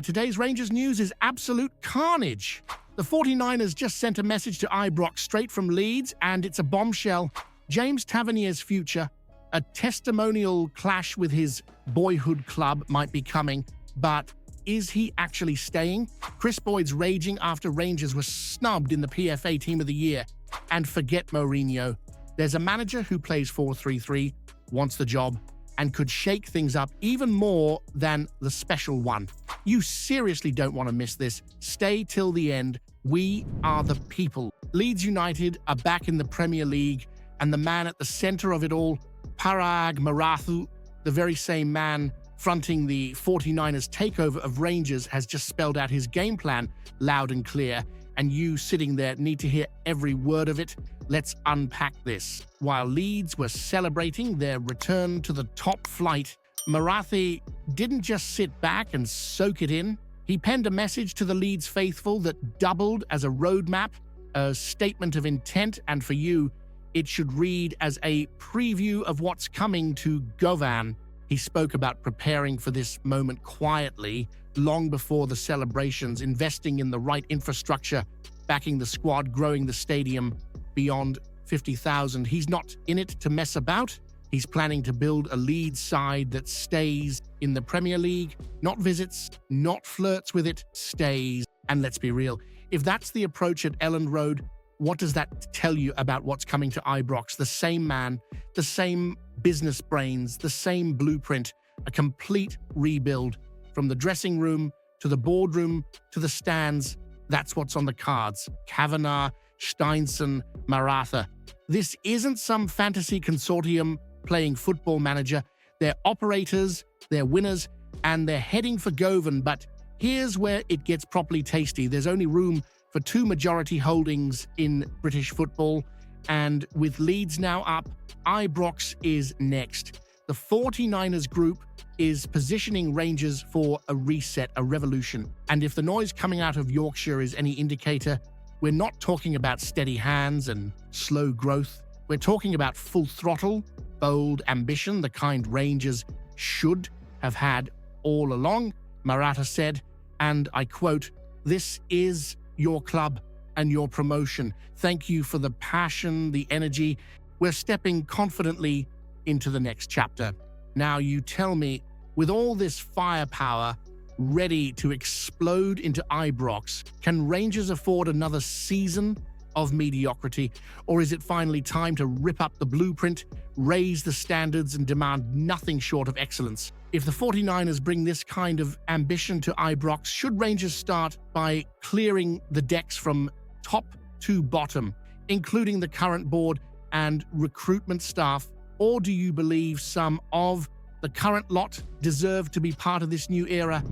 Today's Rangers news is absolute carnage. The 49ers just sent a message to Ibrox straight from Leeds, and it's a bombshell. James Tavernier's future, a testimonial clash with his boyhood club, might be coming, but is he actually staying? Kris Boyd's raging after Rangers were snubbed in the PFA Team of the Year. And forget Mourinho. There's a manager who plays 4-3-3, wants the job, and could shake things up even more than the special one. You seriously don't want to miss this. Stay till the end. We are the people. Leeds United are back in the Premier League, and the man at the center of it all, Paraag Marathe, the very same man fronting the 49ers takeover of Rangers, has just spelled out his game plan loud and clear, and you sitting there need to hear every word of it. Let's unpack this. While Leeds were celebrating their return to the top flight, Marathe didn't just sit back and soak it in. He penned a message to the Leeds faithful that doubled as a roadmap, a statement of intent, and for you, it should read as a preview of what's coming to Govan. He spoke about preparing for this moment quietly, long before the celebrations, investing in the right infrastructure, backing the squad, growing the stadium beyond 50,000. He's not in it to mess about. He's planning to build a Leeds side that stays in the Premier League, not visits, not flirts with it, stays. And let's be real, if that's the approach at Elland Road, what does that tell you about what's coming to Ibrox? The same man, the same business brains, the same blueprint, a complete rebuild. From the dressing room to the boardroom to the stands, that's what's on the cards. Kavanagh, Steinson, Marathe. This isn't some fantasy consortium playing football manager. They're operators, they're winners, and they're heading for Govan. But here's where it gets properly tasty. There's only room for 2 majority holdings in British football, and with Leeds now up, Ibrox is next. The 49ers group is positioning Rangers for a reset, a revolution. And if the noise coming out of Yorkshire is any indicator, we're not talking about steady hands and slow growth. We're talking about full throttle, bold ambition, the kind Rangers should have had all along. Marathe said, and I quote, "This is your club and your promotion. Thank you for the passion, the energy. We're stepping confidently into the next chapter." Now you tell me, with all this firepower ready to explode into Ibrox, can Rangers afford another season of mediocrity? Or is it finally time to rip up the blueprint, raise the standards, and demand nothing short of excellence? If the 49ers bring this kind of ambition to Ibrox, should Rangers start by clearing the decks from top to bottom, including the current board and recruitment staff? Or do you believe some of the current lot deserve to be part of this new era?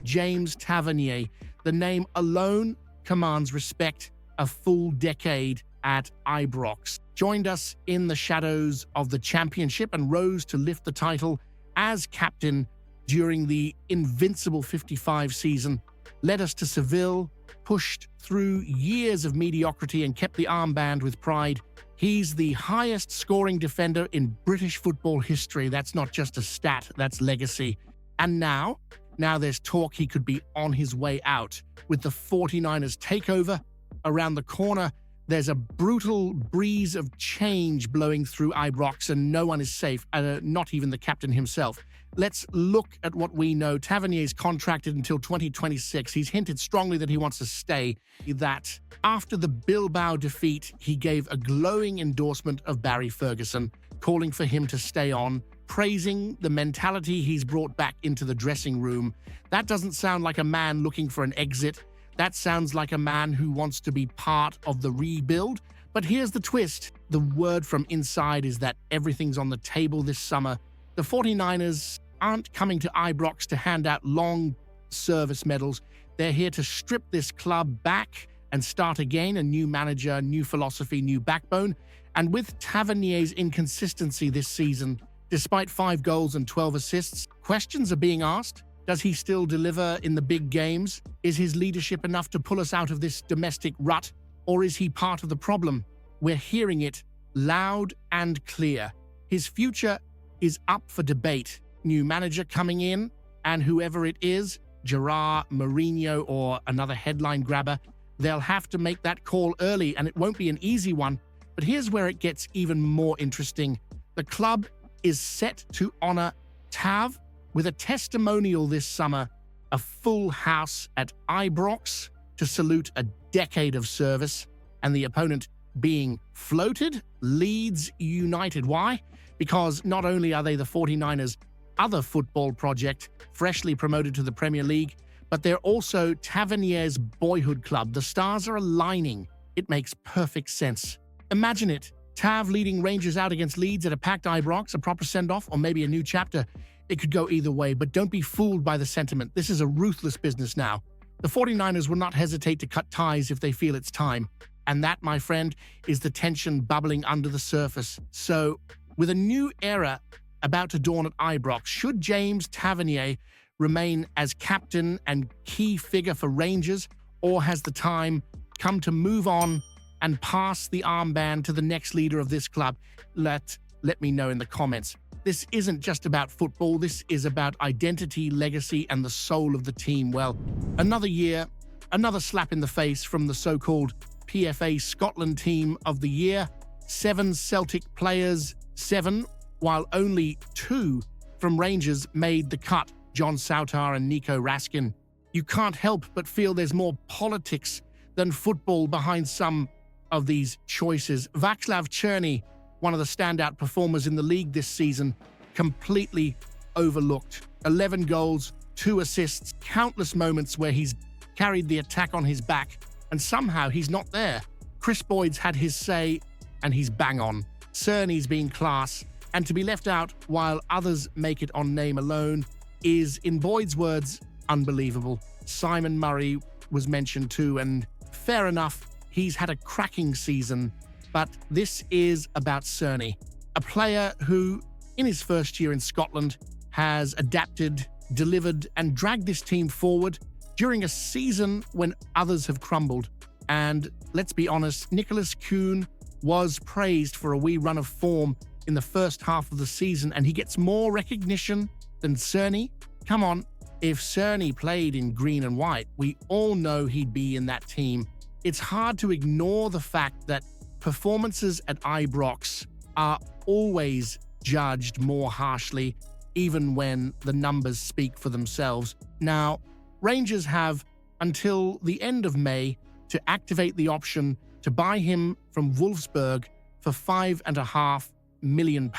James Tavernier, the name alone commands respect. A full decade at Ibrox. Joined us in the shadows of the championship and rose to lift the title as captain during the invincible 55 season. Led us to Seville, pushed through years of mediocrity and kept the armband with pride. He's the highest scoring defender in British football history. That's not just a stat, that's legacy. And now there's talk he could be on his way out. With the 49ers takeover around the corner, there's a brutal breeze of change blowing through Ibrox, and no one is safe, not even the captain himself. Let's look at what we know. Tavernier is contracted until 2026. He's hinted strongly that he wants to stay. That after the Bilbao defeat, he gave a glowing endorsement of Barry Ferguson, calling for him to stay on, praising the mentality he's brought back into the dressing room. That doesn't sound like a man looking for an exit. That sounds like a man who wants to be part of the rebuild. But here's the twist. The word from inside is that everything's on the table this summer. The 49ers aren't coming to Ibrox to hand out long service medals. They're here to strip this club back and start again. A new manager, new philosophy, new backbone. And with Tavernier's inconsistency this season, despite 5 goals and 12 assists, questions are being asked. Does he still deliver in the big games? Is his leadership enough to pull us out of this domestic rut? Or is he part of the problem? We're hearing it loud and clear. His future is up for debate. New manager coming in, and whoever it is, Gerrard, Mourinho, or another headline grabber, they'll have to make that call early, and it won't be an easy one. But here's where it gets even more interesting. The club is set to honor Tav with a testimonial this summer, a full house at Ibrox to salute a decade of service, and the opponent being floated, Leeds United. Why? Because not only are they the 49ers' other football project, freshly promoted to the Premier League, but they're also Tavernier's boyhood club. The stars are aligning. It makes perfect sense. Imagine it. Tav leading Rangers out against Leeds at a packed Ibrox, a proper send-off, or maybe a new chapter. It could go either way, but don't be fooled by the sentiment. This is a ruthless business now. The 49ers will not hesitate to cut ties if they feel it's time. And that, my friend, is the tension bubbling under the surface. So, with a new era about to dawn at Ibrox, should James Tavernier remain as captain and key figure for Rangers, or has the time come to move on and pass the armband to the next leader of this club? Let me know in the comments. This isn't just about football. This is about identity, legacy, and the soul of the team. Well, another year, another slap in the face from the so-called PFA Scotland Team of the Year. 7 Celtic players, 7, while only 2 from Rangers made the cut, John Soutar and Nico Raskin. You can't help but feel there's more politics than football behind some of these choices. Václav Černý, one of the standout performers in the league this season, completely overlooked. 11 goals, 2 assists, countless moments where he's carried the attack on his back, and somehow he's not there. Kris Boyd's had his say, and he's bang on. Cerny's been class, and to be left out while others make it on name alone is, in Boyd's words, unbelievable. Simon Murray was mentioned too, and fair enough, he's had a cracking season, but this is about Cerny, a player who, in his first year in Scotland, has adapted, delivered, and dragged this team forward during a season when others have crumbled. And let's be honest, Nicholas Kuhn was praised for a wee run of form in the first half of the season, and he gets more recognition than Cerny. Come on, if Cerny played in green and white, we all know he'd be in that team. It's hard to ignore the fact that performances at Ibrox are always judged more harshly, even when the numbers speak for themselves. Now, Rangers have until the end of May to activate the option to buy him from Wolfsburg for £5.5 million.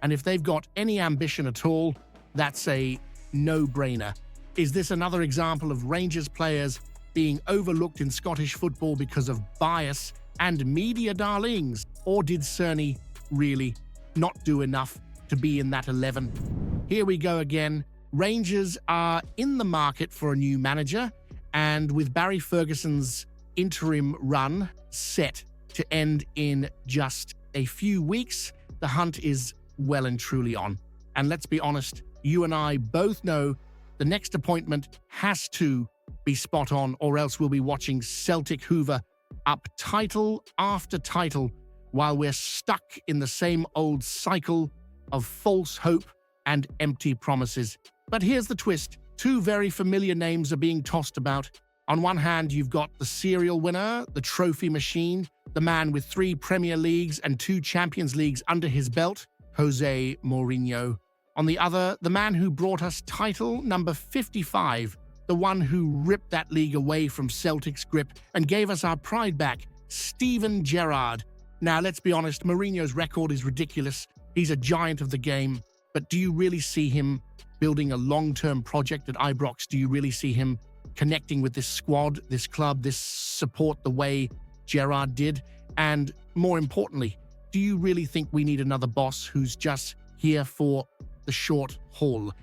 And if they've got any ambition at all, that's a no-brainer. Is this another example of Rangers players being overlooked in Scottish football because of bias and media darlings? Or did Cerny really not do enough to be in that 11? Here we go again. Rangers are in the market for a new manager, and with Barry Ferguson's interim run set to end in just a few weeks, the hunt is well and truly on. And let's be honest, you and I both know the next appointment has to be spot on, or else we'll be watching Celtic hoover up title after title while we're stuck in the same old cycle of false hope and empty promises. But here's the twist. 2 very familiar names are being tossed about. On one hand, you've got the serial winner, the trophy machine, the man with 3 Premier Leagues and 2 Champions Leagues under his belt, Jose Mourinho. On the other, the man who brought us title number 55, the one who ripped that league away from Celtic's grip and gave us our pride back, Steven Gerrard. Now, let's be honest, Mourinho's record is ridiculous. He's a giant of the game. But do you really see him building a long-term project at Ibrox? Do you really see him connecting with this squad, this club, this support the way Gerrard did? And more importantly, do you really think we need another boss who's just here for the short haul?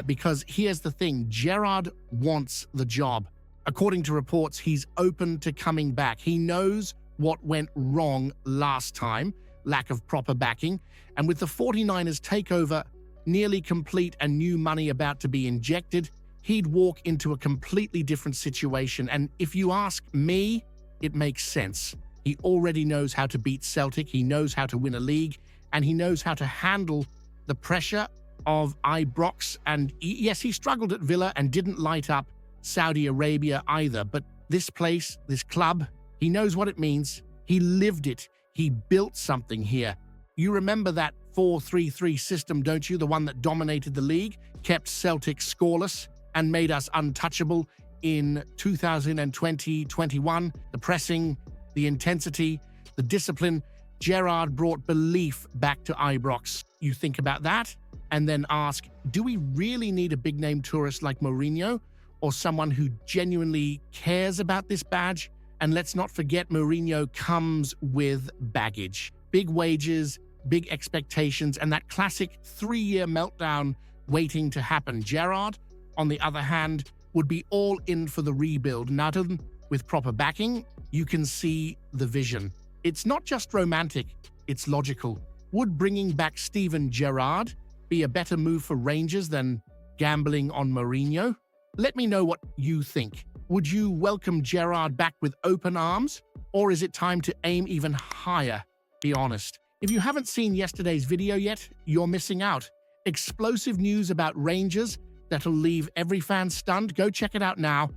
Because here's the thing, Gerrard wants the job. According to reports, he's open to coming back. He knows what went wrong last time, lack of proper backing. And with the 49ers takeover nearly complete and new money about to be injected, he'd walk into a completely different situation. And if you ask me, it makes sense. He already knows how to beat Celtic, he knows how to win a league, and he knows how to handle the pressure of Ibrox, and yes, he struggled at Villa and didn't light up Saudi Arabia either, but this place, this club, he knows what it means. He lived it. He built something here. You remember that 4-3-3 system, don't you? The one that dominated the league, kept Celtic scoreless, and made us untouchable in 2020-21. The pressing, the intensity, the discipline. Gerrard brought belief back to Ibrox. You think about that and then ask, do we really need a big-name tourist like Mourinho or someone who genuinely cares about this badge? And let's not forget, Mourinho comes with baggage. Big wages, big expectations, and that classic 3-year meltdown waiting to happen. Gerrard, on the other hand, would be all in for the rebuild. Now, with proper backing, you can see the vision. It's not just romantic, it's logical. Would bringing back Steven Gerrard be a better move for Rangers than gambling on Mourinho? Let me know what you think. Would you welcome Gerrard back with open arms? Or is it time to aim even higher? Be honest. If you haven't seen yesterday's video yet, you're missing out. Explosive news about Rangers that'll leave every fan stunned. Go check it out now.